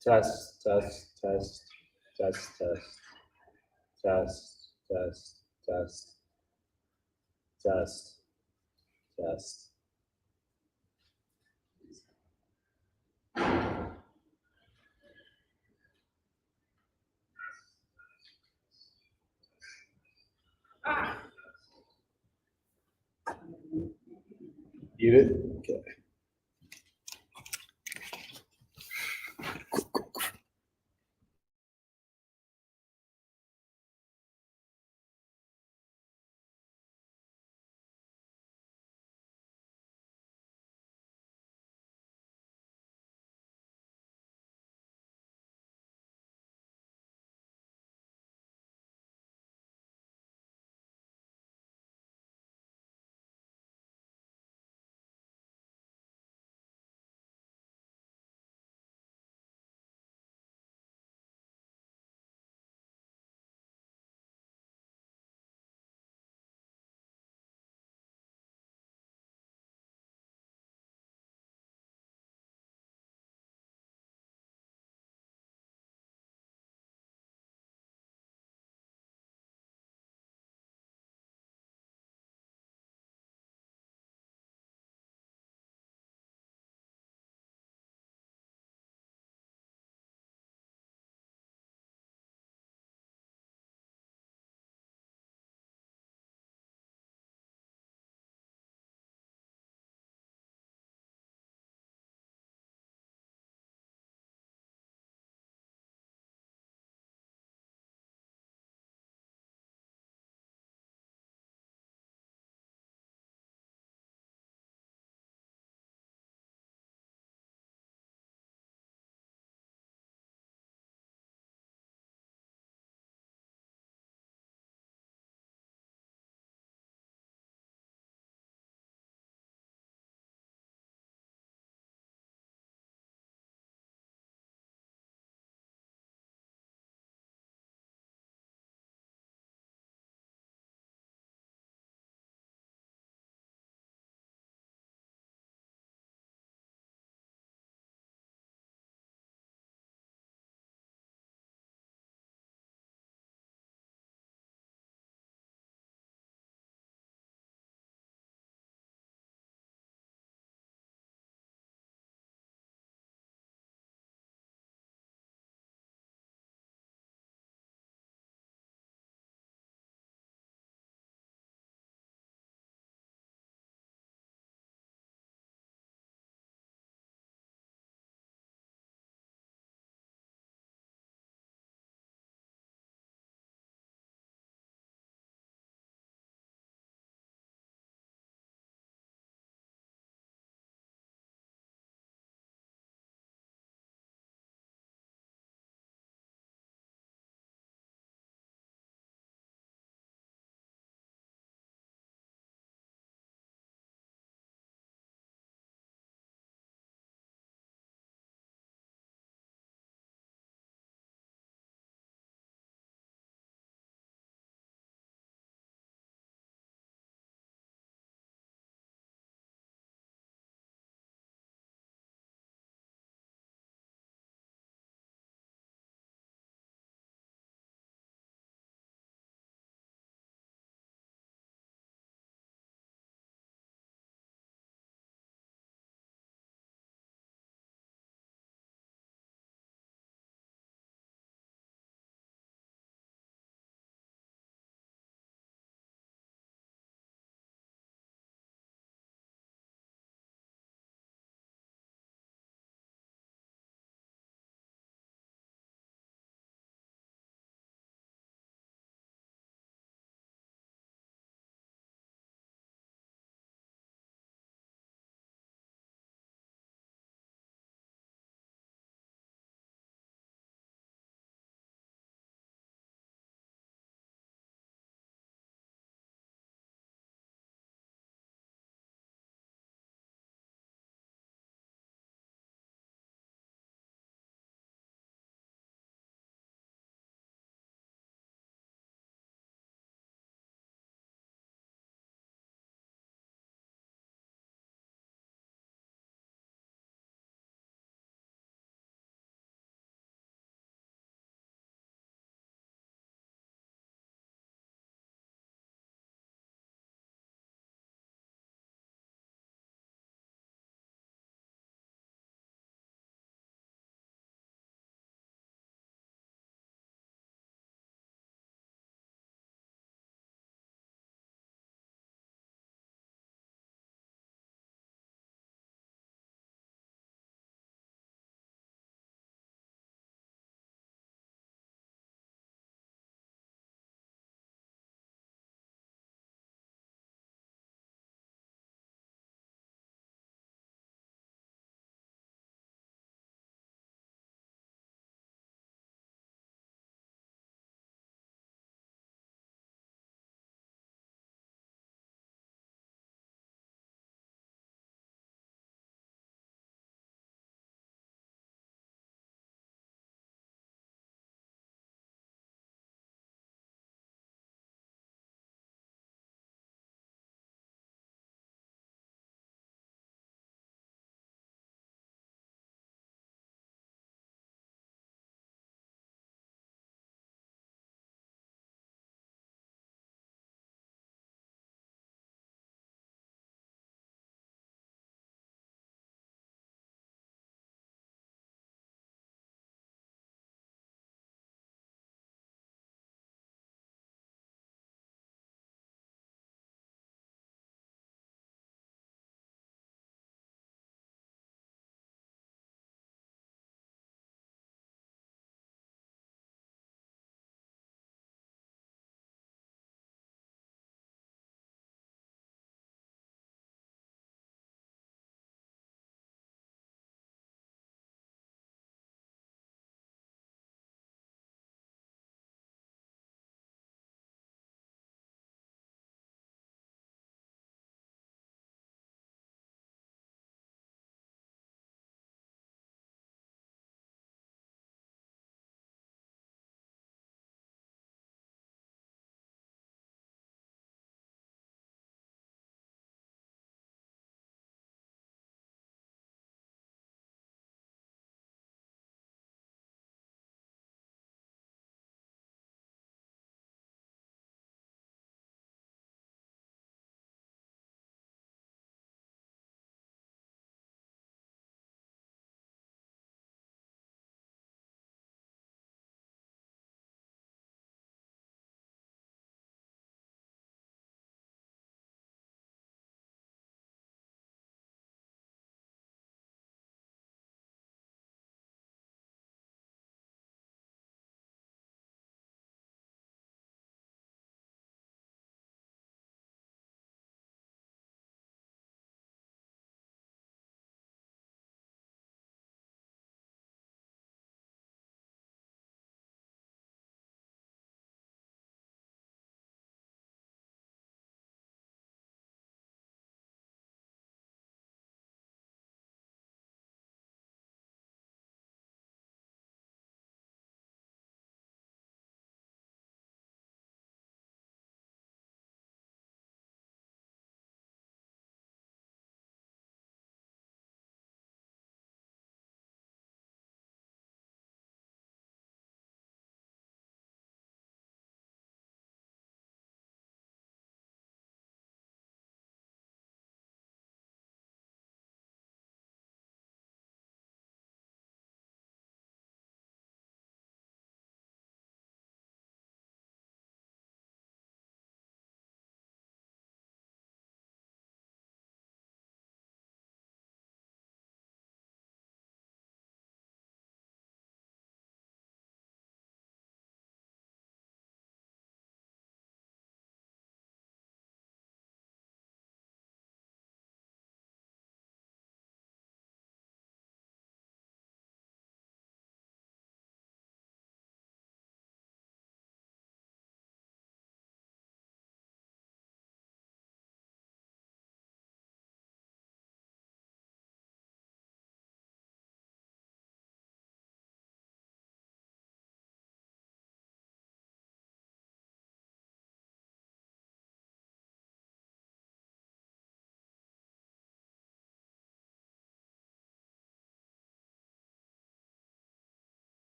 Test, test, test, test, test, test, test, test, test, test. Eat it? Okay.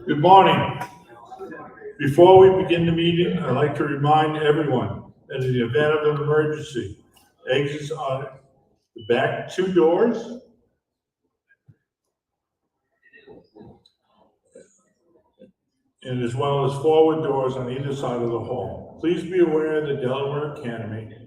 Good morning. Before we begin the meeting, I'd like to remind everyone that in the event of an emergency, exits are the back two doors and as well as forward doors on either side of the hall. Please be aware the Delaware Academy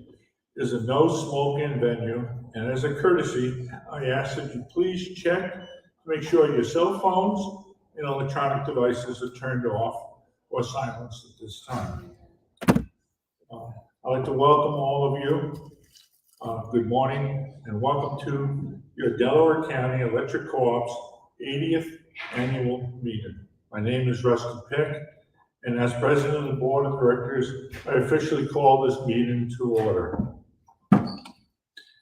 is a no smoking venue, and as a courtesy, I ask that you please check to make sure your cell phones and electronic devices are turned off or silenced at this time. I'd like to welcome all of you. Good morning and welcome to your Delaware County Electric Co-op's 80th annual meeting. My name is Rusty Peck, and as president of the board of directors, I officially call this meeting to order.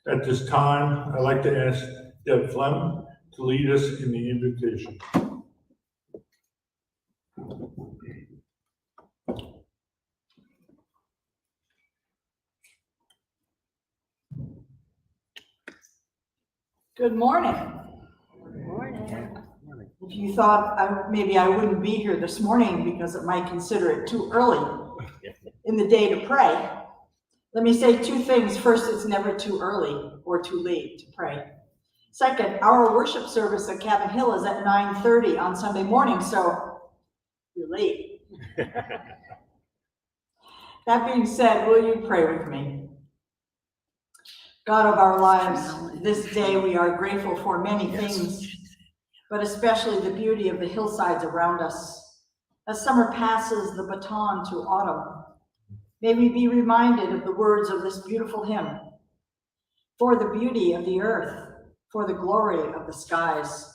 At this time, I'd like to ask Deb Flem to lead us in the invitation. Good morning. Good morning. If you thought maybe I wouldn't be here this morning because it might consider it too early in the day to pray, let me say two things. First, it's never too early or too late to pray. Second, our worship service at Cabin Hill is at 9:30 on Sunday morning, so you're late. That being said, will you pray with me? God of our lives, this day we are grateful for many things, but especially the beauty of the hillsides around us. As summer passes the baton to autumn, may we be reminded of the words of this beautiful hymn. For the beauty of the earth, for the glory of the skies,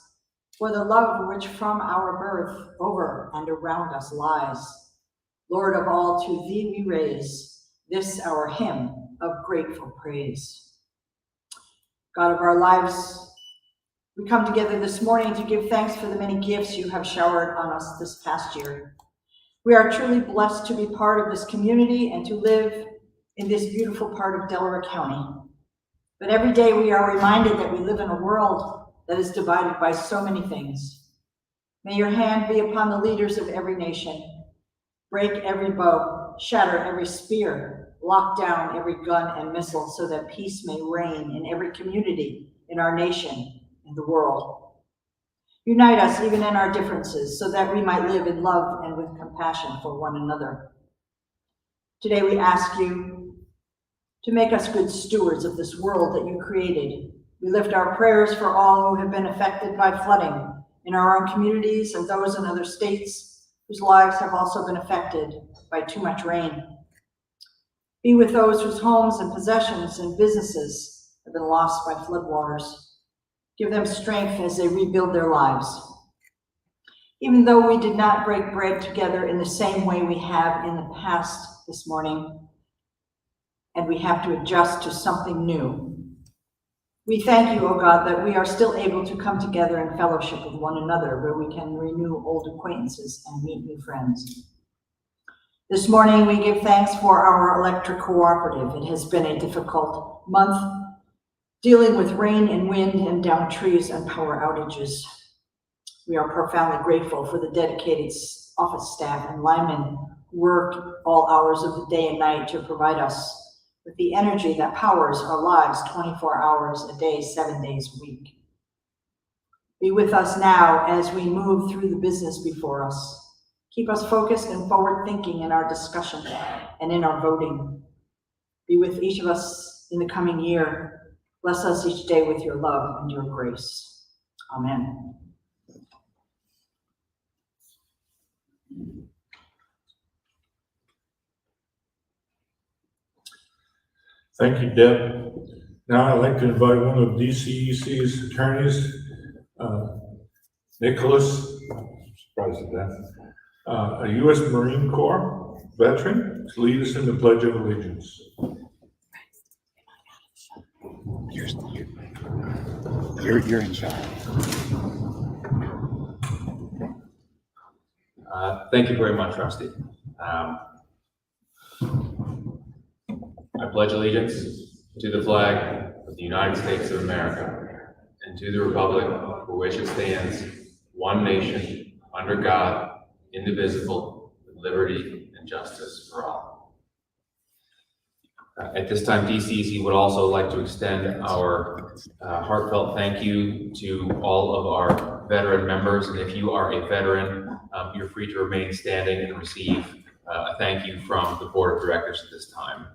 for the love which from our birth over and around us lies. Lord of all, to thee we raise this our hymn of grateful praise. God of our lives, we come together this morning to give thanks for the many gifts you have showered on us this past year. We are truly blessed to be part of this community and to live in this beautiful part of Delaware County. But every day we are reminded that we live in a world that is divided by so many things. May your hand be upon the leaders of every nation. Break every bow, shatter every spear, lock down every gun and missile so that peace may reign in every community, in our nation, in the world. Unite us even in our differences so that we might live in love and with compassion for one another. Today we ask you to make us good stewards of this world that you created. We lift our prayers for all who have been affected by flooding in our own communities and those in other states whose lives have also been affected by too much rain. Be with those whose homes and possessions and businesses have been lost by floodwaters. Give them strength as they rebuild their lives. Even though we did not break bread together in the same way we have in the past this morning, and we have to adjust to something new, we thank you, O God, that we are still able to come together in fellowship with one another, where we can renew old acquaintances and meet new friends. This morning, we give thanks for our electric cooperative. It has been a difficult month dealing with rain and wind and downed trees and power outages. We are profoundly grateful for the dedicated office staff and linemen who work all hours of the day and night to provide us with the energy that powers our lives 24 hours a day, 7 days a week. Be with us now as we move through the business before us. Keep us focused and forward-thinking in our discussion and in our voting. Be with each of us in the coming year. Bless us each day with your love and your grace. Amen. Thank you, Deb. Now I'd like to invite one of DCEC's attorneys, Nicholas, surprised at that, a U.S. Marine Corps veteran, to lead us in the Pledge of Allegiance. You're in charge. Thank you very much, Rusty. I pledge allegiance to the flag of the United States of America and to the republic for which it stands, one nation, under God, indivisible, with liberty and justice for all. At this time, DCEC would also like to extend our heartfelt thank you to all of our veteran members. And if you are a veteran, you're free to remain standing and receive a thank you from the Board of Directors at this time.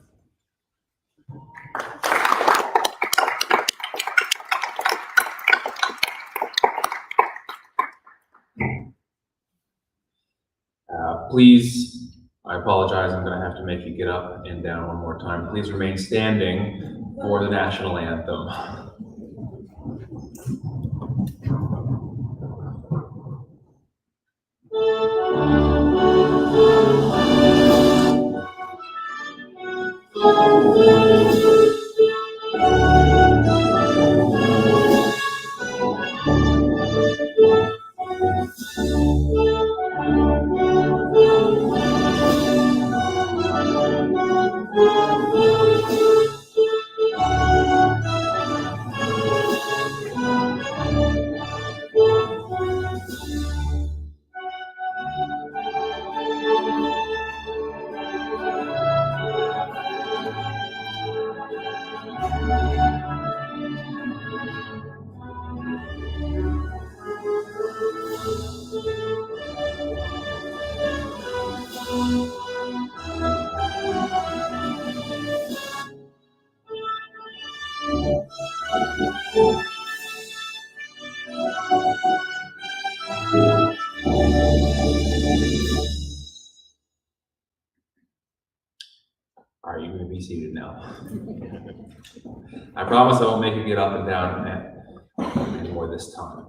Please, I apologize, I'm going to have to make you get up and down one more time. Please remain standing for the national anthem. All right, you can be seated now. I promise I won't make you get up and down anymore this time.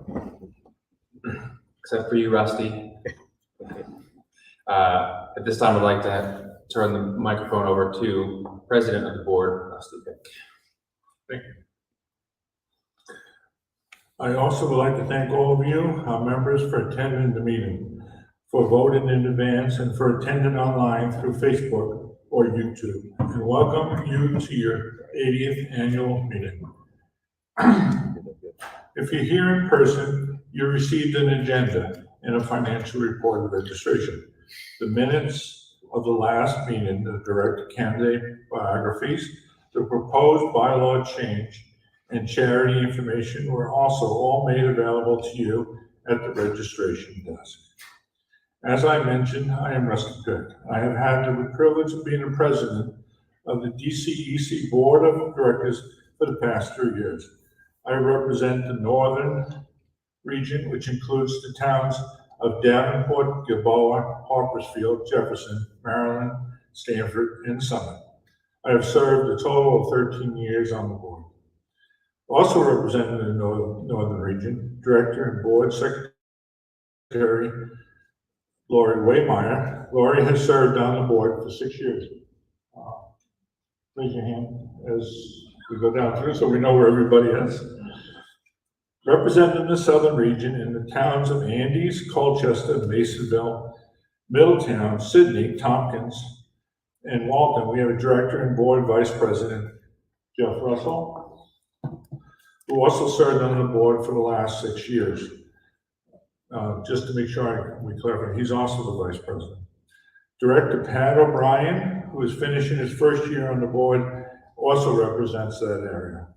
Except for you, Rusty. At this time, I'd like to turn the microphone over to President of the Board, Rusty Pick. Thank you. I also would like to thank all of you, our members, for attending the meeting, for voting in advance, and for attending online through Facebook or YouTube, and welcome you to your 80th annual meeting. If you're here in person, you received an agenda and a financial report of registration. The minutes of the last meeting, the director candidate biographies, the proposed bylaw change, and charity information were also all made available to you at the registration desk. As I mentioned, I am Rusty Pick. I have had the privilege of being the president of the DCEC Board of Directors for the past 3 years. I represent the northern region, which includes the towns of Davenport, Gilboa, Harpersfield, Jefferson, Maryland, Stamford, and Summit. I have served a total of 13 years on the board. Also representing the northern region, Director and Board Secretary Lori Waymeyer. Lori has served on the board for 6 years. Raise your hand as we go down through so we know where everybody is. Representing the southern region in the towns of Andes, Colchester, Masonville, Middletown, Sydney, Tompkins, and Walton, we have a Director and Board Vice President, Jeff Russell, who also served on the board for the last 6 years. Just to make sure we clarify, he's also the Vice President. Director Pat O'Brien, who is finishing his first year on the board, also represents that area.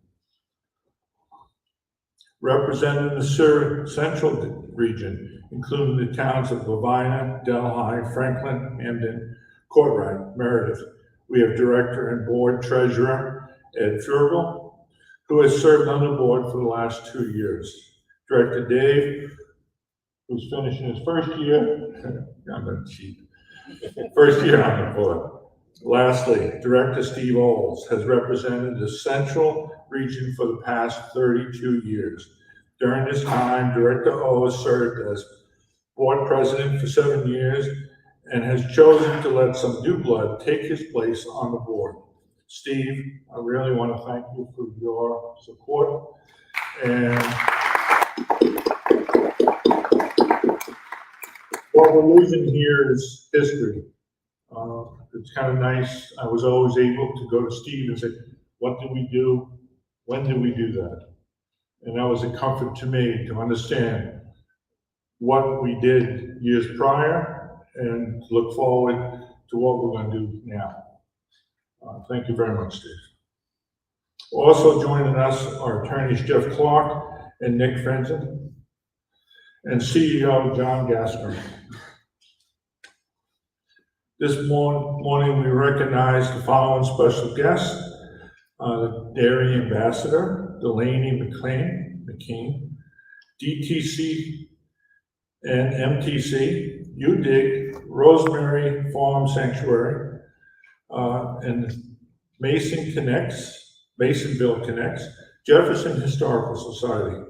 Representing the central region, including the towns of Lavina, Delhi, Franklin, Hamden, Courtright, Meredith, we have Director and Board Treasurer Ed Furgal, who has served on the board for the last 2 years. Director Dave, who's finishing his first year, I'm going to cheat, first year on the board. Lastly, Director Steve Olds has represented the central region for the past 32 years. During this time, Director O has served as board president for 7 years and has chosen to let some new blood take his place on the board. Steve, I really want to thank you for your support. And what we're losing here is history. It's kind of nice. I was always able to go to Steve and say, what did we do? When did we do that? And that was a comfort to me to understand what we did years prior and look forward to what we're going to do now. Thank you very much, Steve. Also joining us are attorneys Jeff Clark and Nick Fenton, and CEO John Gasper. This morning we recognize the following special guests: the Dairy Ambassador, Delaney McKean, DTC and MTC, UDIG, Rosemary Farm Sanctuary, and Masonville Connects, Jefferson Historical Society.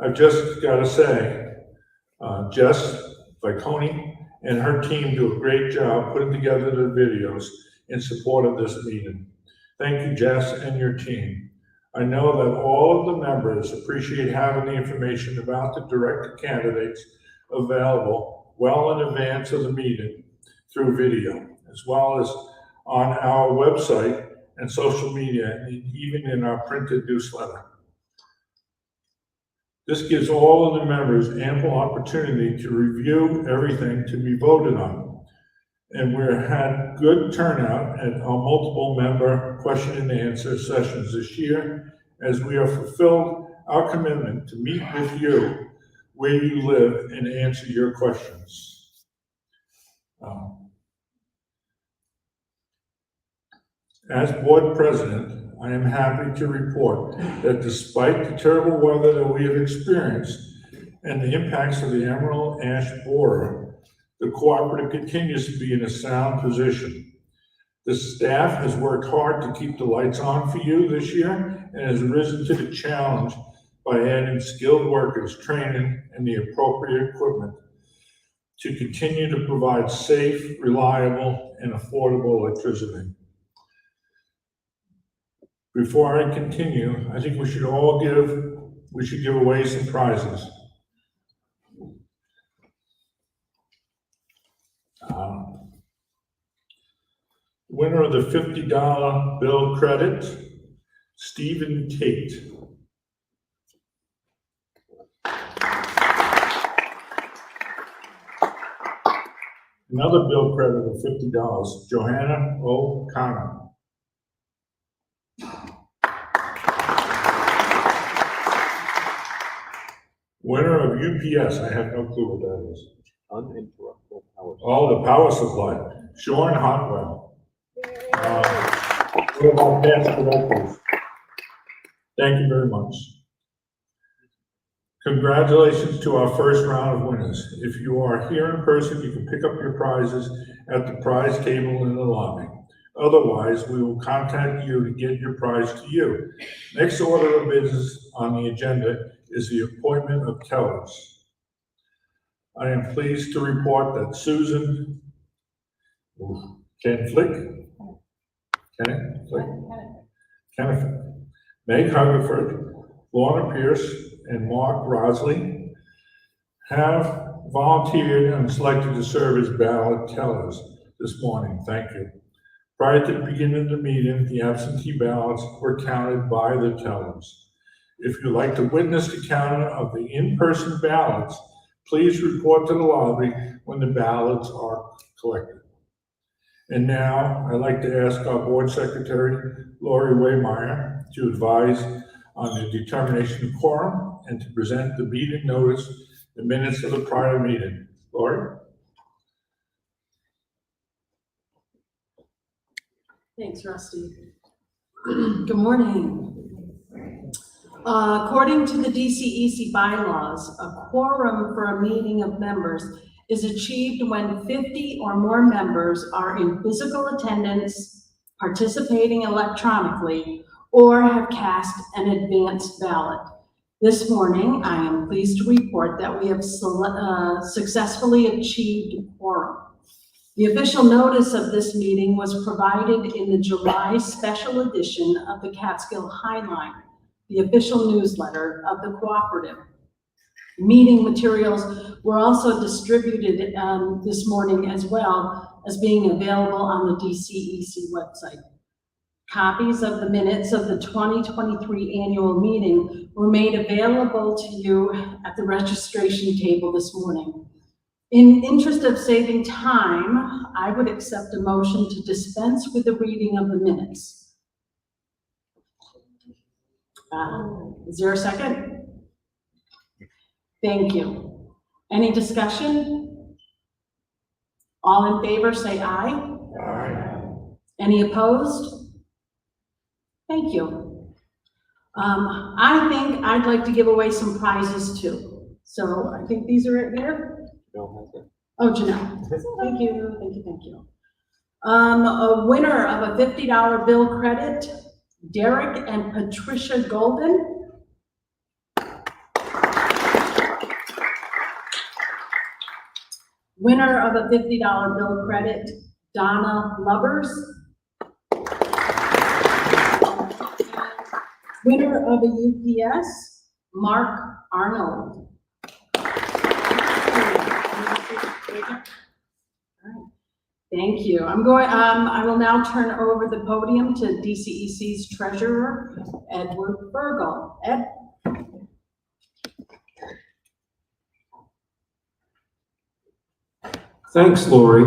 I've just got to say, Jess Viconi and her team do a great job putting together the videos in support of this meeting. Thank you, Jess and your team. I know that all of the members appreciate having the information about the director candidates available well in advance of the meeting through video, as well as on our website and social media, and even in our printed newsletter. This gives all of the members ample opportunity to review everything to be voted on. And we've had good turnout at our multiple member question and answer sessions this year, as we have fulfilled our commitment to meet with you where you live and answer your questions. As board president, I am happy to report that despite the terrible weather that we have experienced and the impacts of the emerald ash borer, the cooperative continues to be in a sound position. The staff has worked hard to keep the lights on for you this year and has risen to the challenge by adding skilled workers, training, and the appropriate equipment to continue to provide safe, reliable, and affordable electricity. Before I continue, I think we should give away some prizes. Winner of the $50 bill credit, Stephen Tate. Another bill credit of $50, Johanna O'Connor. Winner of UPS, I have no clue what that is. Uninterruptible power. Oh, the power supply, Sean Hotwell. What about past directors? Thank you very much. Congratulations to our first round of winners. If you are here in person, you can pick up your prizes at the prize table in the lobby. Otherwise, we will contact you to get your prize to you. Next order of business on the agenda is the appointment of tellers. I am pleased to report that Susan Kenneth, Meg Hungerford, Lorna Pierce, and Mark Rosley have volunteered and selected to serve as ballot tellers this morning. Thank you. Prior to the beginning of the meeting, the absentee ballots were counted by the tellers. If you'd like to witness the counting of the in-person ballots, please report to the lobby when the ballots are collected. And now I'd like to ask our board secretary, Lori Waymeyer, to advise on the determination of quorum and to present the meeting notice, the minutes of the prior meeting. Lori? Thanks, Rusty. Good morning. According to the DCEC bylaws, a quorum for a meeting of members is achieved when 50 or more members are in physical attendance, participating electronically, or have cast an advance ballot. This morning, I am pleased to report that we have successfully achieved a quorum. The official notice of this meeting was provided in the July special edition of the Catskill Highline, the official newsletter of the cooperative. Meeting materials were also distributed this morning, as well as being available on the DCEC website. Copies of the minutes of the 2023 annual meeting were made available to you at the registration table this morning. In interest of saving time, I would accept a motion to dispense with the reading of the minutes. Is there a second? Thank you. Any discussion? All in favor, say aye. Aye. Any opposed? Thank you. I think I'd like to give away some prizes too. So I think these are right here. Bill has it. Oh, Janelle. Thank you, thank you, thank you. A winner of a $50 bill credit, Derek and Patricia Golden. Winner of a $50 bill credit, Donna Lubbers. Winner of a UPS, Mark Arnold. Thank you. I will now turn over the podium to DCEC's treasurer, Edward Burgle. Ed? Thanks, Lori.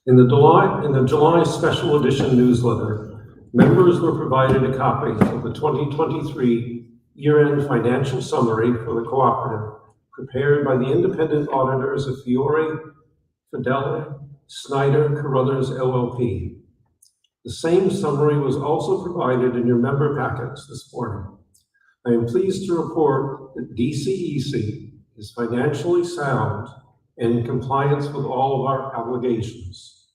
In the July special edition newsletter, members were provided a copy of the 2023 year-end financial summary for the cooperative, prepared by the independent auditors of Fiore, Fidele, Snyder, Carruthers, LLP. The same summary was also provided in your member packets this morning. I am pleased to report that DCEC is financially sound and in compliance with all of our obligations.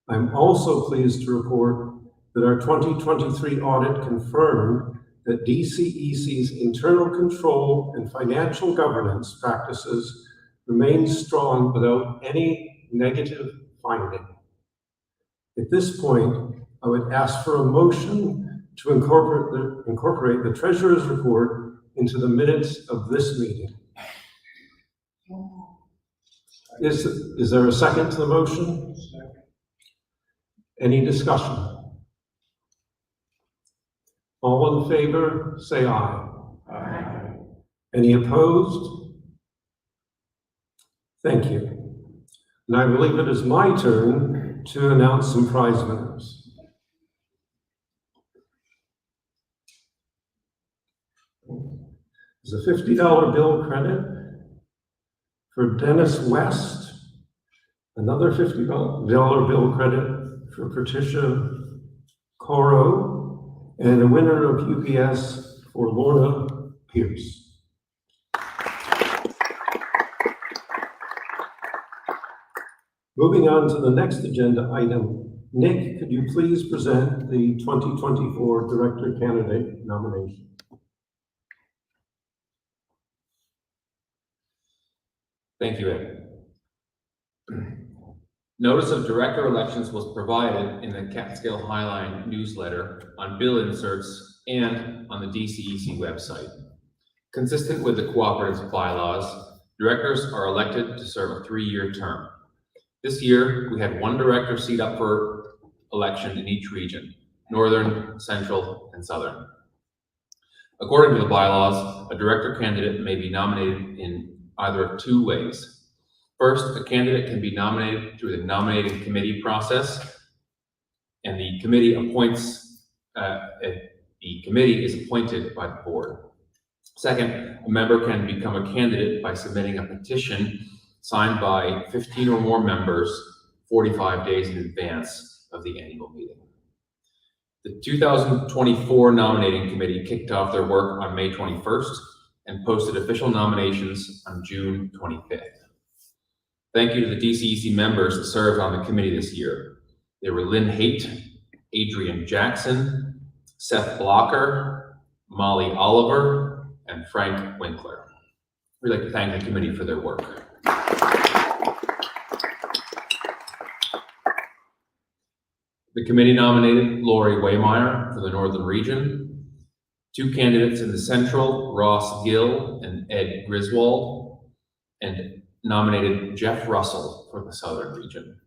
I'm also pleased to report that our 2023 audit confirmed that DCEC's internal control and financial governance practices remain strong without any negative finding. At this point, I would ask for a motion to incorporate the treasurer's report into the minutes of this meeting. Is there a second to the motion? Second. Any discussion? All in favor, say aye. Aye. Any opposed? Thank you. And I believe it is my turn to announce some prize winners. There's a $50 bill credit for Dennis West, another $50 bill credit for Patricia Coro, and a winner of UPS for Lorna Pierce. Moving on to the next agenda item, Nick, could you please present the 2024 director candidate nomination? Thank you, Ed. Notice of director elections was provided in the Catskill Highline newsletter, on bill inserts, and on the DCEC website. Consistent with the cooperative's bylaws, directors are elected to serve a 3-year term. This year, we had 1 director seat up for election in each region, Northern, Central, and Southern. According to the bylaws, a director candidate may be nominated in either of 2 ways. First, a candidate can be nominated through the nominating committee process, and the committee is appointed by the board. Second, a member can become a candidate by submitting a petition signed by 15 or more members 45 days in advance of the annual meeting. The 2024 nominating committee kicked off their work on May 21st and posted official nominations on June 25th. Thank you to the DCEC members that served on the committee this year. They were Lynn Haight, Adrian Jackson, Seth Blocker, Molly Oliver, and Frank Winkler. We'd like to thank the committee for their work. The committee nominated Lori Waymeyer for the Northern Region, 2 candidates in the Central, Ross Gill and Ed Griswold, and nominated Jeff Russell for the Southern Region.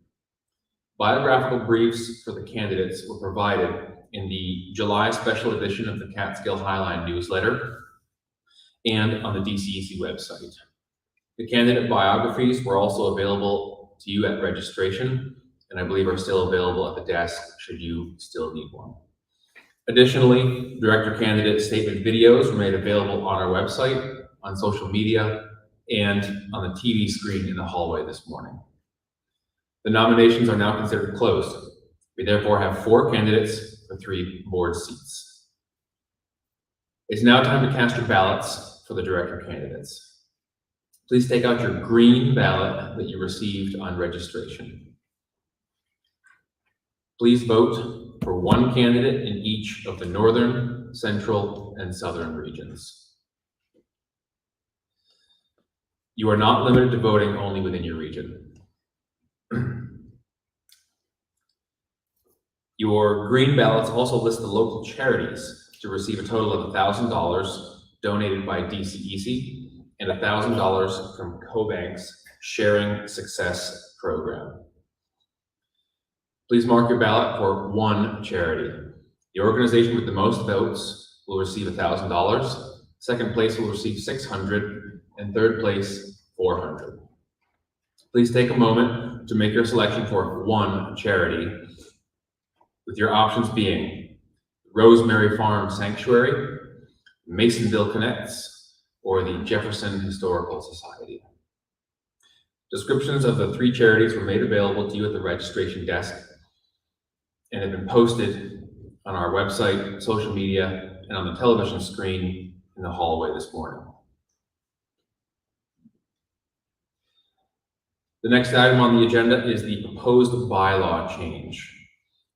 Biographical briefs for the candidates were provided in the July special edition of the Catskill Highline newsletter and on the DCEC website. The candidate biographies were also available to you at registration, and I believe are still available at the desk should you still need one. Additionally, director candidate statement videos were made available on our website, on social media, and on the TV screen in the hallway this morning. The nominations are now considered closed. We therefore have 4 candidates for 3 board seats. It's now time to cast your ballots for the director candidates. Please take out your green ballot that you received on registration. Please vote for 1 candidate in each of the northern, central, and southern regions. You are not limited to voting only within your region. Your green ballots also list the local charities to receive a total of $1,000 donated by DCEC and $1,000 from CoBank's Sharing Success program. Please mark your ballot for 1 charity. The organization with the most votes will receive $1,000, second place will receive $600, and third place $400. Please take a moment to make your selection for 1 charity, with your options being Rosemary Farm Sanctuary, Masonville Connects, or the Jefferson Historical Society. Descriptions of the 3 charities were made available to you at the registration desk and have been posted on our website, social media, and on the television screen in the hallway this morning. The next item on the agenda is the proposed bylaw change.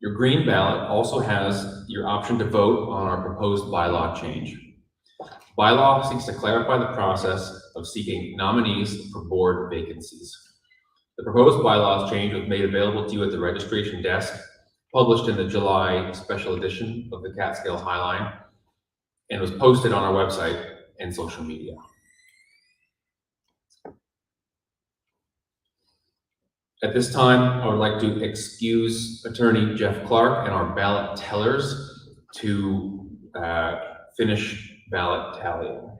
Your green ballot also has your option to vote on our proposed bylaw change. Bylaw seeks to clarify the process of seeking nominees for board vacancies. The proposed bylaws change was made available to you at the registration desk, published in the July special edition of the Catskill Highline, and was posted on our website and social media. At this time, I would like to excuse Attorney Jeff Clark and our ballot tellers to finish ballot tallying.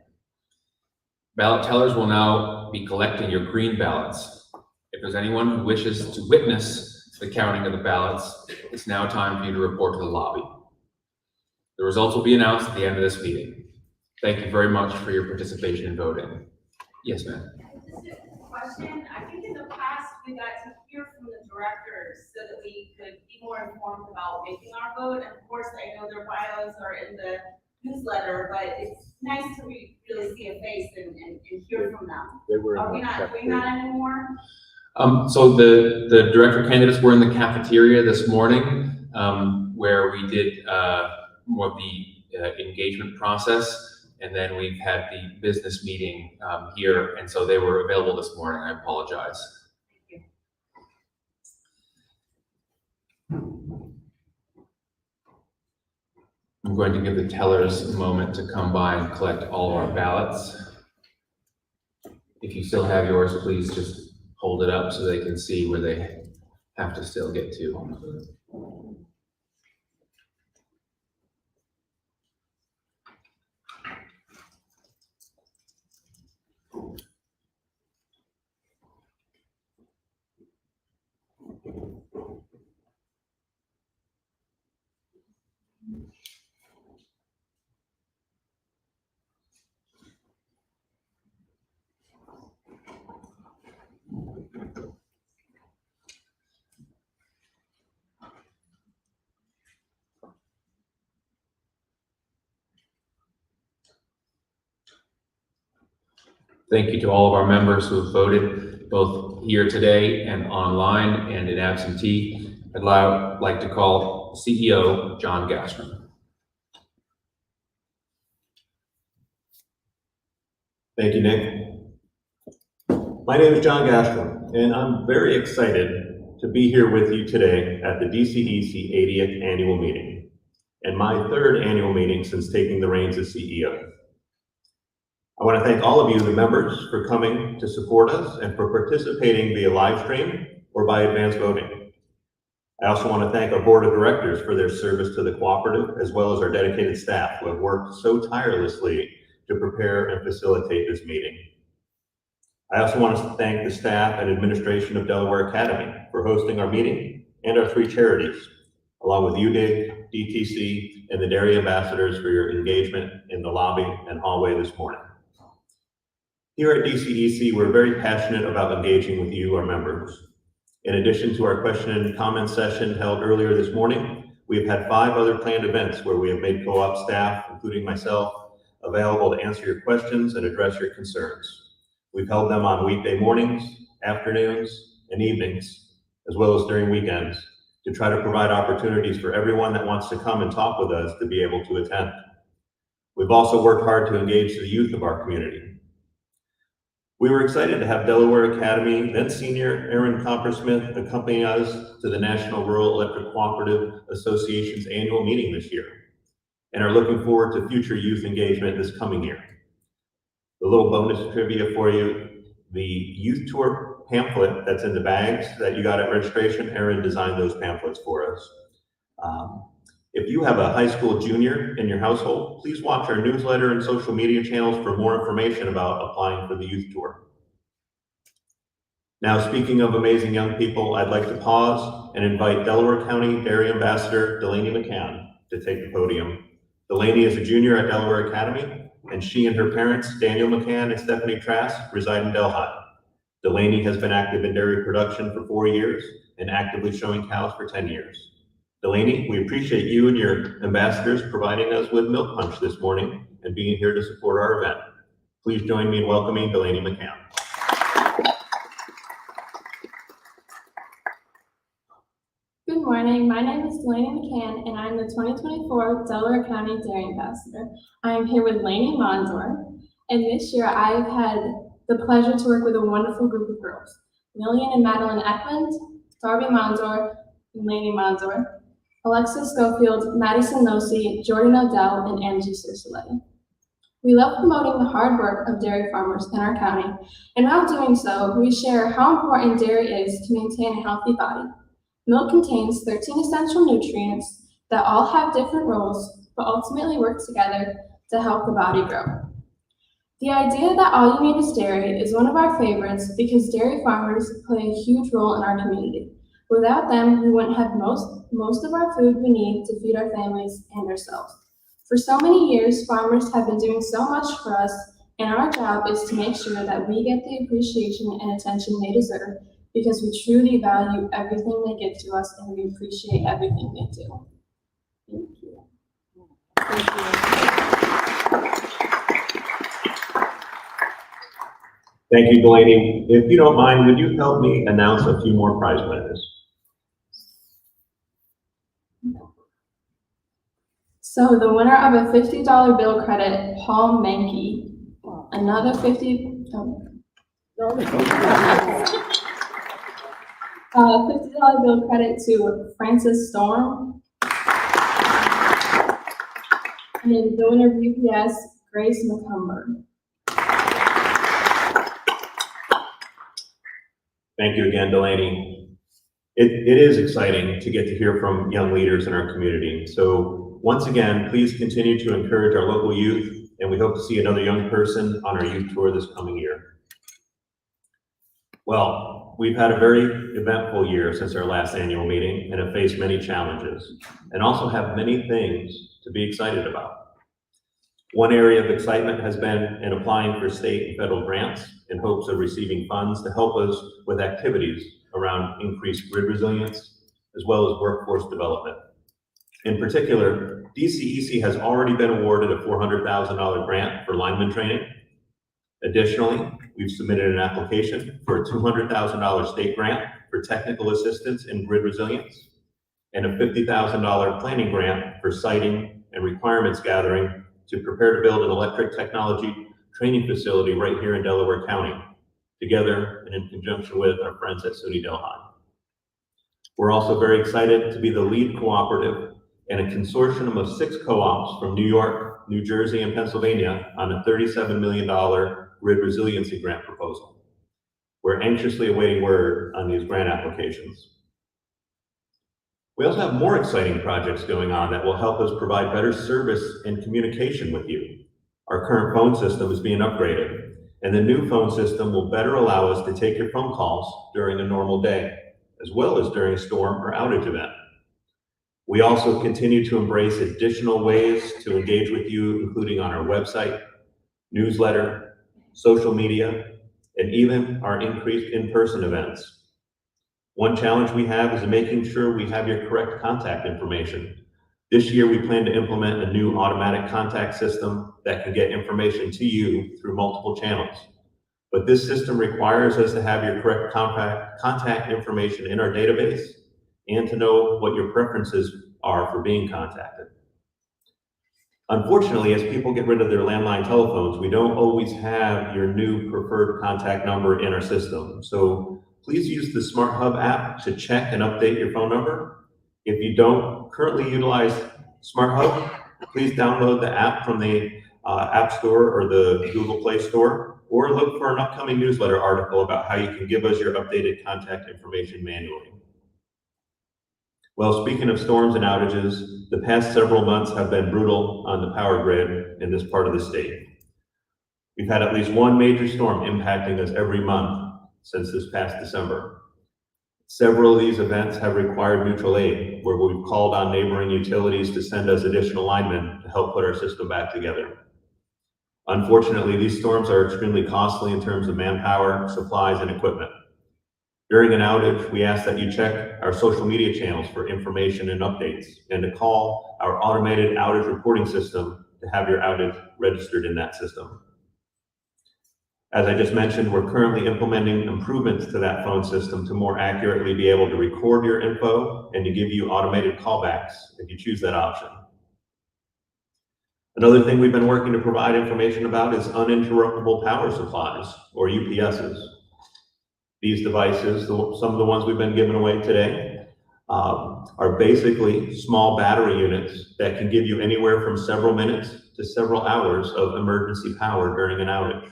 Ballot tellers will now be collecting your green ballots. If there's anyone who wishes to witness the counting of the ballots, it's now time for you to report to the lobby. The results will be announced at the end of this meeting. Thank you very much for your participation in voting. Yes, ma'am. Just a question. I think in the past we got to hear from the directors so that we could be more informed about making our vote. And of course, I know their bios are in the newsletter, but it's nice to really see a face and hear from them. They were. Are we not doing that anymore? So the director candidates were in the cafeteria this morning, where we did more of the engagement process. And then we've had the business meeting here, and so they were available this morning. I apologize. Thank you. I'm going to give the tellers a moment to come by and collect all of our ballots. If you still have yours, please just hold it up so they can see where they have to still get to. Thank you to all of our members who have voted, both here today and online and in absentee. I'd like to call CEO John Gastron. Thank you, Nick. My name is John Gastron, and I'm very excited to be here with you today at the DCEC 80th annual meeting, and my 3rd annual meeting since taking the reins as CEO. I want to thank all of you, the members, for coming to support us and for participating via live stream or by advance voting. I also want to thank our board of directors for their service to the cooperative, as well as our dedicated staff who have worked so tirelessly to prepare and facilitate this meeting. I also want to thank the staff and administration of Delaware Academy for hosting our meeting and our 3 charities, along with UDIG, DTC, and the Dairy Ambassadors for your engagement in the lobby and hallway this morning. Here at DCEC, we're very passionate about engaging with you, our members. In addition to our question and comment session held earlier this morning, we've had 5 other planned events where we have made co-op staff, including myself, available to answer your questions and address your concerns. We've held them on weekday mornings, afternoons, and evenings, as well as during weekends, to try to provide opportunities for everyone that wants to come and talk with us to be able to attend. We've also worked hard to engage the youth of our community. We were excited to have Delaware Academy, then senior Aaron Coppersmith, accompany us to the National Rural Electric Cooperative Association's annual meeting this year, and are looking forward to future youth engagement this coming year. A little bonus trivia for you, the youth tour pamphlet that's in the bags that you got at registration, Aaron designed those pamphlets for us. If you have a high school junior in your household, please watch our newsletter and social media channels for more information about applying for the youth tour. Now, speaking of amazing young people, I'd like to pause and invite Delaware County Dairy Ambassador Delaney McCann to take the podium. Delaney is a junior at Delaware Academy, and she and her parents, Daniel McCann and Stephanie Trask, reside in Delhi. Delaney has been active in dairy production for 4 years and actively showing cows for 10 years. Delaney, we appreciate you and your ambassadors providing us with milk punch this morning and being here to support our event. Please join me in welcoming Delaney McCann. Good morning, my name is Delaney McCann and I'm the 2024 Delaware County Dairy Ambassador. I am here with Lainey Monzor, and this year I've had the pleasure to work with a wonderful group of girls. Lillian and Madeline Eklund, Darby Monzor, and Lainey Monzor, Alexis Schofield, Madison Losi, Jordan Odell, and Angie Circellet. We love promoting the hard work of dairy farmers in our county, and while doing so, we share how important dairy is to maintain a healthy body. Milk contains 13 essential nutrients that all have different roles, but ultimately work together to help the body grow. The idea that all you need is dairy is one of our favorites because dairy farmers play a huge role in our community. Without them, we wouldn't have most of our food we need to feed our families and ourselves. For so many years, farmers have been doing so much for us, and our job is to make sure that we get the appreciation and attention they deserve because we truly value everything they give to us and we appreciate everything they do. Thank you. Thank you, Delaney. If you don't mind, would you help me announce a few more prize winners? So the winner of a $50 bill credit, Paul Menke. Another $50 bill credit to Francis Storm. And then the winner of UPS, Grace McCumber. Thank you again, Delaney. It is exciting to get to hear from young leaders in our community. So once again, please continue to encourage our local youth, and we hope to see another young person on our youth tour this coming year. Well, we've had a very eventful year since our last annual meeting and have faced many challenges and also have many things to be excited about. One area of excitement has been in applying for state and federal grants in hopes of receiving funds to help us with activities around increased grid resilience, as well as workforce development. In particular, DCEC has already been awarded a $400,000 grant for lineman training. Additionally, we've submitted an application for a $200,000 state grant for technical assistance in grid resilience and a $50,000 planning grant for siting and requirements gathering to prepare to build an electric technology training facility right here in Delaware County, together and in conjunction with our friends at SUNY Delhi. We're also very excited to be the lead cooperative in a consortium of 6 co-ops from New York, New Jersey, and Pennsylvania on a $37 million grid resiliency grant proposal. We're anxiously awaiting word on these grant applications. We also have more exciting projects going on that will help us provide better service and communication with you. Our current phone system is being upgraded, and the new phone system will better allow us to take your phone calls during a normal day, as well as during a storm or outage event. We also continue to embrace additional ways to engage with you, including on our website, newsletter, social media, and even our increased in-person events. One challenge we have is making sure we have your correct contact information. This year, we plan to implement a new automatic contact system that can get information to you through multiple channels. But this system requires us to have your correct contact information in our database and to know what your preferences are for being contacted. Unfortunately, as people get rid of their landline telephones, we don't always have your new preferred contact number in our system. So please use the Smart Hub app to check and update your phone number. If you don't currently utilize Smart Hub, please download the app from the App Store or the Google Play Store, or look for an upcoming newsletter article about how you can give us your updated contact information manually. Well, speaking of storms and outages, the past several months have been brutal on the power grid in this part of the state. We've had at least one major storm impacting us every month since this past December. Several of these events have required mutual aid, where we've called on neighboring utilities to send us additional linemen to help put our system back together. Unfortunately, these storms are extremely costly in terms of manpower, supplies, and equipment. During an outage, we ask that you check our social media channels for information and updates, and to call our automated outage reporting system to have your outage registered in that system. As I just mentioned, we're currently implementing improvements to that phone system to more accurately be able to record your info and to give you automated callbacks if you choose that option. Another thing we've been working to provide information about is uninterruptible power supplies, or UPSs. These devices, some of the ones we've been giving away today, are basically small battery units that can give you anywhere from several minutes to several hours of emergency power during an outage.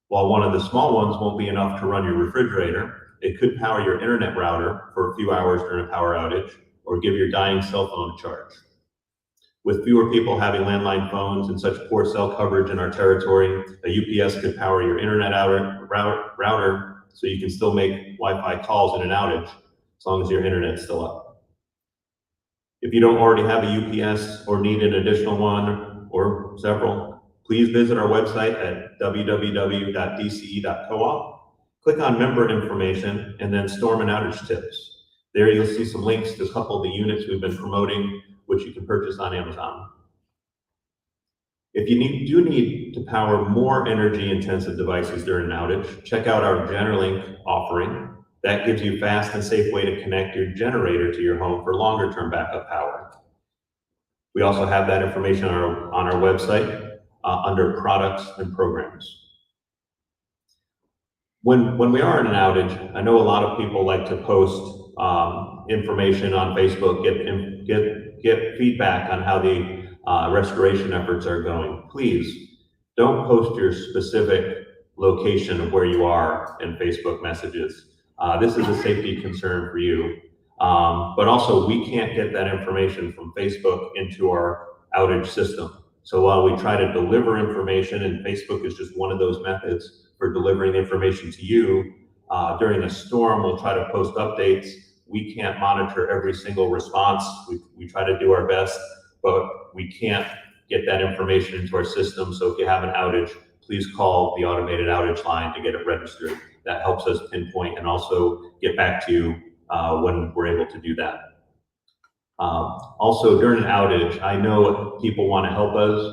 While one of the small ones won't be enough to run your refrigerator, it could power your internet router for a few hours during a power outage, or give your dying cell phone a charge. With fewer people having landline phones and such poor cell coverage in our territory, a UPS could power your internet router so you can still make Wi-Fi calls in an outage, as long as your internet's still up. If you don't already have a UPS or need an additional one or several, please visit our website at www.dce.coop. Click on member information and then storm and outage tips. There you'll see some links to a couple of the units we've been promoting, which you can purchase on Amazon. If you do need to power more energy intensive devices during an outage, check out our GenerLink offering. That gives you a fast and safe way to connect your generator to your home for longer term backup power. We also have that information on our website under products and programs. When we are in an outage, I know a lot of people like to post information on Facebook, get feedback on how the restoration efforts are going. Please don't post your specific location of where you are in Facebook messages. This is a safety concern for you. But also we can't get that information from Facebook into our outage system. So while we try to deliver information, and Facebook is just one of those methods for delivering information to you, during a storm, we'll try to post updates. We can't monitor every single response. We try to do our best, but we can't get that information into our system. So if you have an outage, please call the automated outage line to get it registered. That helps us pinpoint and also get back to you when we're able to do that. Also, during an outage, I know people want to help us.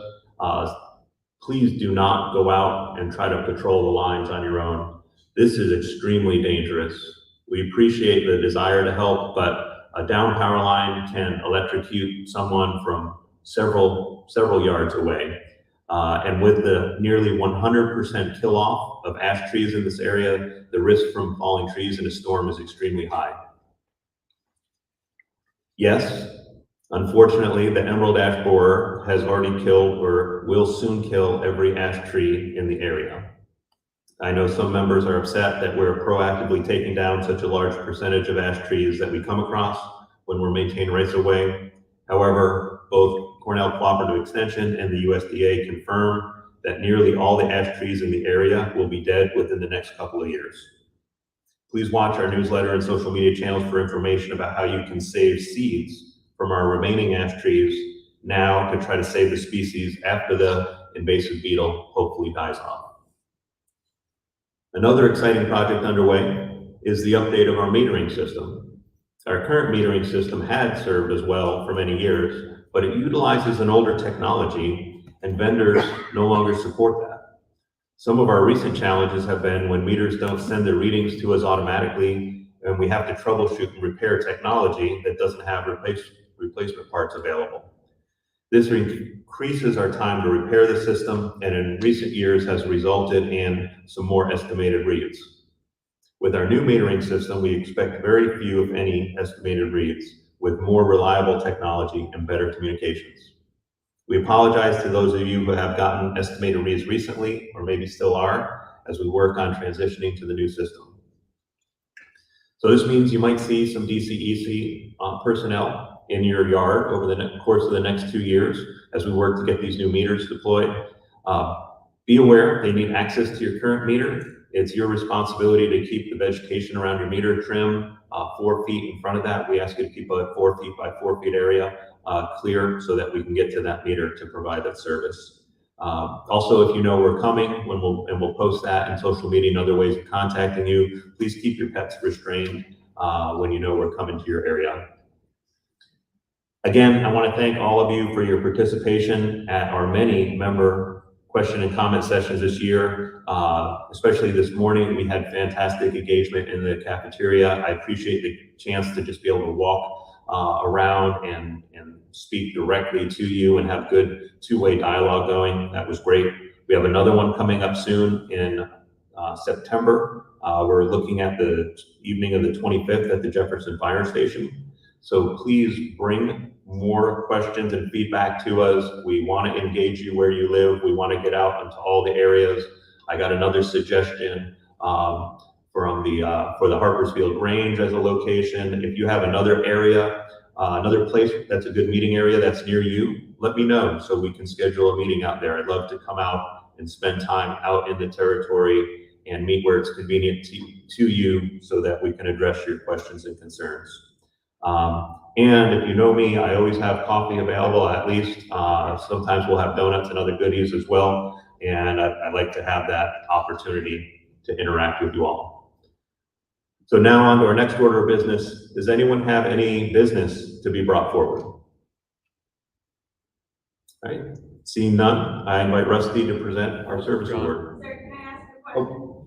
Please do not go out and try to patrol the lines on your own. This is extremely dangerous. We appreciate the desire to help, but a down power line can electrocute someone from several yards away. And with the nearly 100% kill off of ash trees in this area, the risk from falling trees in a storm is extremely high. Yes, unfortunately, the emerald ash borer has already killed or will soon kill every ash tree in the area. I know some members are upset that we're proactively taking down such a large percentage of ash trees that we come across, when we're maintaining rights of way. However, both Cornell Cooperative Extension and the USDA confirm that nearly all the ash trees in the area will be dead within the next couple of years. Please watch our newsletter and social media channels for information about how you can save seeds from our remaining ash trees now to try to save the species after the invasive beetle hopefully dies off. Another exciting project underway is the update of our metering system. Our current metering system had served us well for many years, but it utilizes an older technology and vendors no longer support that. Some of our recent challenges have been when meters don't send their readings to us automatically and we have to troubleshoot and repair technology that doesn't have replacement parts available. This increases our time to repair the system and in recent years has resulted in some more estimated reads. With our new metering system, we expect very few, if any, estimated reads with more reliable technology and better communications. We apologize to those of you who have gotten estimated reads recently or maybe still are as we work on transitioning to the new system. So this means you might see some DCEC personnel in your yard over the course of the next 2 years as we work to get these new meters deployed. Be aware they need access to your current meter. It's your responsibility to keep the vegetation around your meter trim 4 feet in front of that. We ask you to keep a 4 feet by 4 feet area clear so that we can get to that meter to provide that service. Also, if you know we're coming, we'll post that in social media and other ways of contacting you, please keep your pets restrained when you know we're coming to your area. Again, I want to thank all of you for your participation at our many member question and comment sessions this year. Especially this morning, we had fantastic engagement in the cafeteria. I appreciate the chance to just be able to walk around and speak directly to you and have good two-way dialogue going. That was great. We have another one coming up soon in September. We're looking at the evening of the 25th at the Jefferson Fire Station. So please bring more questions and feedback to us. We want to engage you where you live. We want to get out into all the areas. I got another suggestion for the Harpersfield Range as a location. If you have another area, another place that's a good meeting area that's near you, let me know so we can schedule a meeting out there. I'd love to come out and spend time out in the territory and meet where it's convenient to you so that we can address your questions and concerns. And if you know me, I always have coffee available at least. Sometimes we'll have donuts and other goodies as well. And I'd like to have that opportunity to interact with you all. So now on to our next order of business. Does anyone have any business to be brought forward? All right, seeing none, I invite Rusty to present our service award. Sir, can I ask a question? Oh.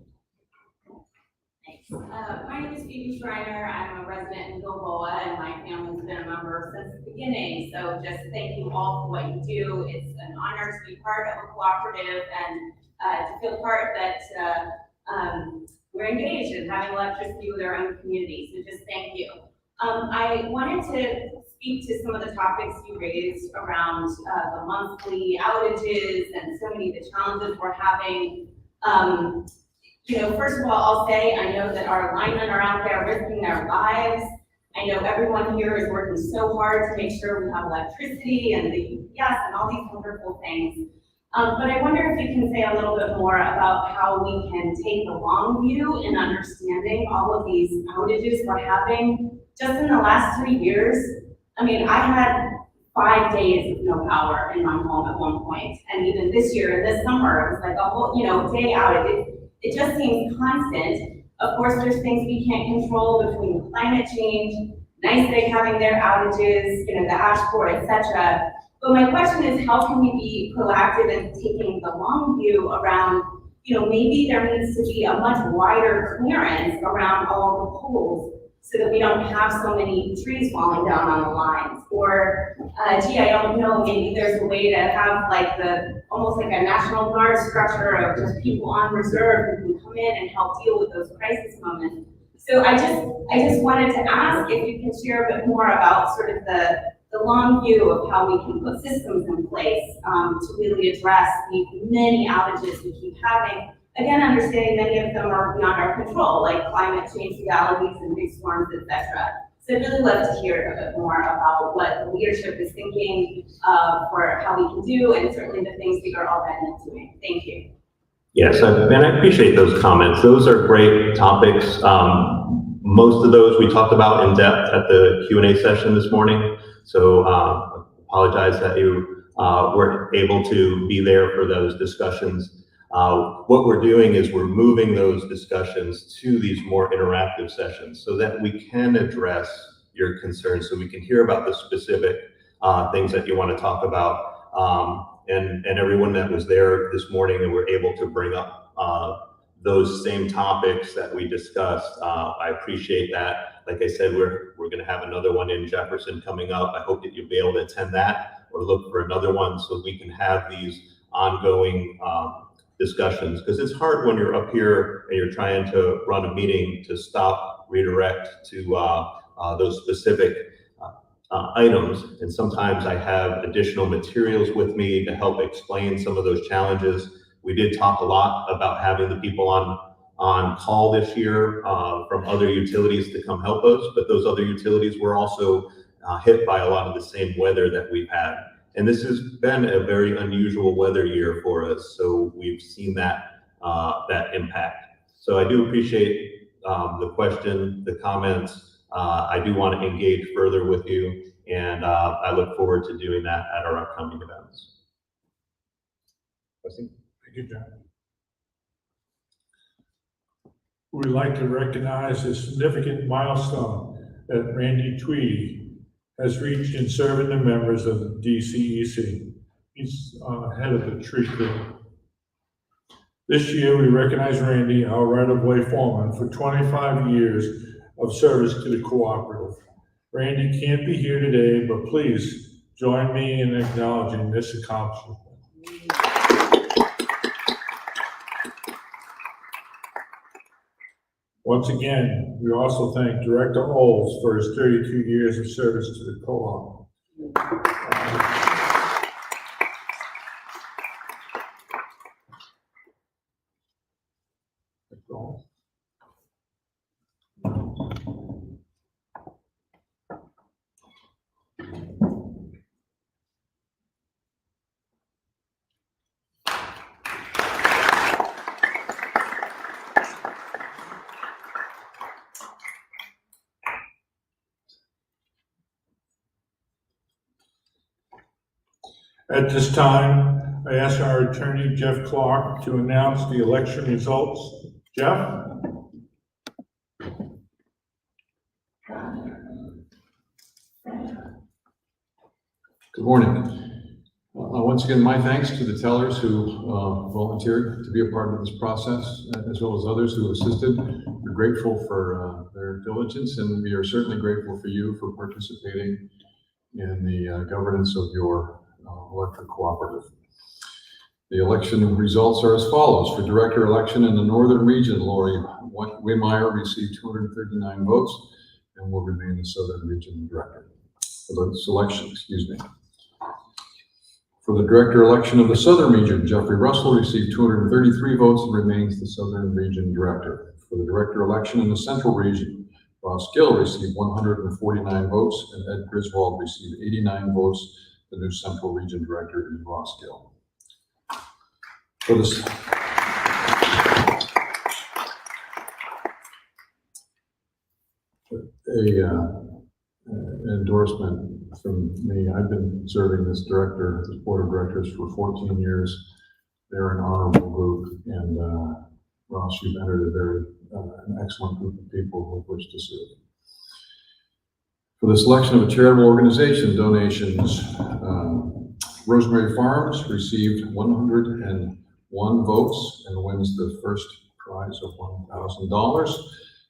My name is Phoebe Schreiner. I'm a resident in Gilboa, and my family's been a member since the beginning. So just thank you all for what you do. It's an honor to be part of a cooperative and to feel part that we're engaged in having electricity with our own community. So just thank you. I wanted to speak to some of the topics you raised around the monthly outages and so many of the challenges we're having. You know, first of all, I'll say I know that our linemen are out there risking their lives. I know everyone here is working so hard to make sure we have electricity and and all these wonderful things. But I wonder if you can say a little bit more about how we can take the long view in understanding all of these outages we're having. Just in the last 3 years, I mean, I had 5 days of no power in my home at one point. And even this year, this summer, it was like a whole, day outage. It just seems constant. Of course, there's things we can't control between climate change, NYSEG having their outages, the ash board, etc. But my question is, how can we be proactive in taking the long view around, maybe there needs to be a much wider clearance around all the poles so that we don't have so many trees falling down on the lines. Or, I don't know, maybe there's a way to have almost like a National Guard structure of just people on reserve who can come in and help deal with those crisis moments. So I just wanted to ask if you can share a bit more about sort of the long view of how we can put systems in place to really address the many outages we keep having. Again, understanding many of them are beyond our control, like climate change realities and big storms, etc. So I'd really love to hear a bit more about what the leadership is thinking for how we can do, and certainly the things that you're already doing. Thank you. Yes, and I appreciate those comments. Those are great topics. Most of those we talked about in depth at the Q&A session this morning. So apologize that you weren't able to be there for those discussions. What we're doing is we're moving those discussions to these more interactive sessions so that we can address your concerns, so we can hear about the specific things that you want to talk about. And everyone that was there this morning and were able to bring up those same topics that we discussed. I appreciate that. Like I said, we're going to have another one in Jefferson coming up. I hope that you'll be able to attend that or look for another one so we can have these ongoing discussions, because it's hard when you're up here and you're trying to run a meeting to stop, redirect to those specific items. And sometimes I have additional materials with me to help explain some of those challenges. We did talk a lot about having the people on call this year from other utilities to come help us, but those other utilities were also hit by a lot of the same weather that we've had. And this has been a very unusual weather year for us, so we've seen that impact. So I do appreciate the question, the comments. I do want to engage further with you, and I look forward to doing that at our upcoming events. Thank you, John. We'd like to recognize a significant milestone that Randy Tweedy has reached in serving the members of the DCEC. He's head of the tree crew. This year, we recognize Randy, our right-of-way foreman, for 25 years of service to the cooperative. Randy can't be here today, but please join me in acknowledging this accomplishment. Once again, we also thank Director Olds for his 32 years of service to the co-op. At this time, I ask our attorney, Jeff Clark, to announce the election results. Jeff? Good morning. Once again, my thanks to the tellers who volunteered to be a part of this process, as well as others who assisted. We're grateful for their diligence, and we are certainly grateful for you for participating in the governance of your electric cooperative. The election results are as follows. For director election in the Northern Region, Lori Waymeyer received 239 votes and will remain the Southern Region director. For the selection, For the director election of the Southern Region, Jeffrey Russell received 233 votes and remains the Southern Region director. For the director election in the Central Region, Ross Gill received 149 votes and Ed Griswold received 89 votes. The new Central Region Director is Ross Gill. For this, endorsement from me. I've been serving this board of directors for 14 years. They're an honorable group, and Ross, you've entered an excellent group of people with which to serve. For the selection of a charitable organization, donations, Rosemary Farms received 101 votes and wins the first prize of $1,000.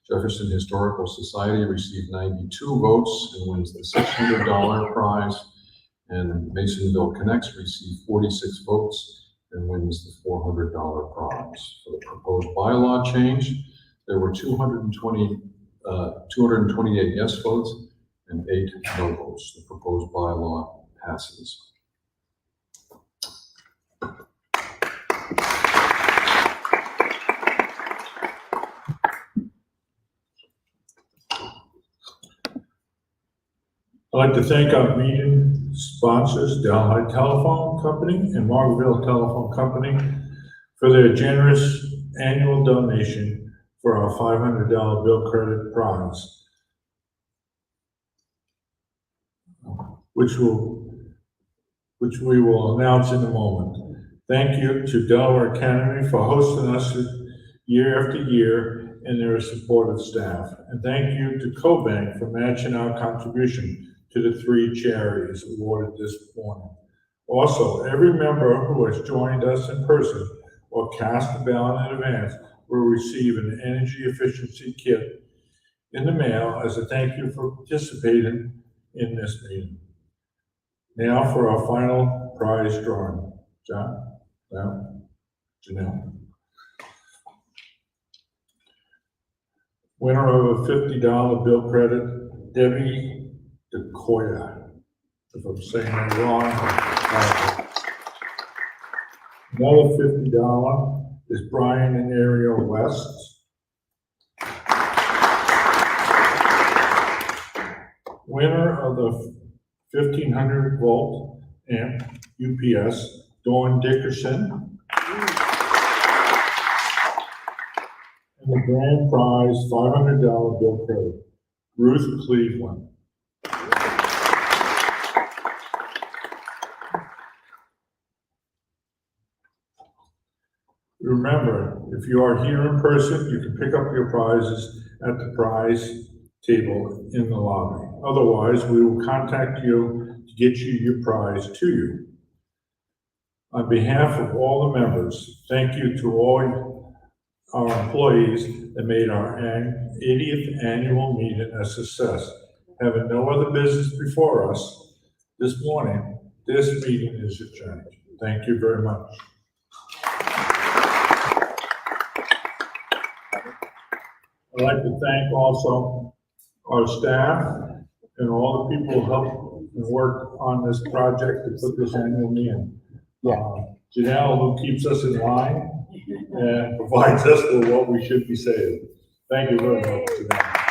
Jefferson Historical Society received 92 votes and wins the $600 prize. And Masonville Connects received 46 votes and wins the $400 prize. For the proposed bylaw change, there were 228 yes votes and 8 no votes. The proposed bylaw passes. I'd like to thank our meeting sponsors, Delaware Telephone Company and Margaretville Telephone Company, for their generous annual donation for our $500 bill credit prize, which we will announce in a moment. Thank you to Delaware Academy for hosting us year after year and their supportive staff. And thank you to CoBank for matching our contribution to the 3 charities awarded this morning. Also, every member who has joined us in person or cast a ballot in advance will receive an energy efficiency kit in the mail as a thank you for participating in this meeting. Now for our final prize drawing. John? Now? Janelle? Winner of a $50 bill credit, Debbie DeCoya. If I'm saying that wrong. Another $50 is Brian and Ariel West. Winner of the 1500 volt amp UPS, Dawn Dickerson. And the grand prize, $500 bill credit, Ruth Cleveland. Remember, if you are here in person, you can pick up your prizes at the prize table in the lobby. Otherwise, we will contact you to get you your prize to you. On behalf of all the members, thank you to all our employees that made our 80th annual meeting a success. Having no other business before us this morning, this meeting is adjourned. Thank you very much. I'd like to thank also our staff and all the people who helped and worked on this project to put this annual meeting. Janelle, who keeps us in line and provides us with what we should be saying. Thank you very much, Janelle.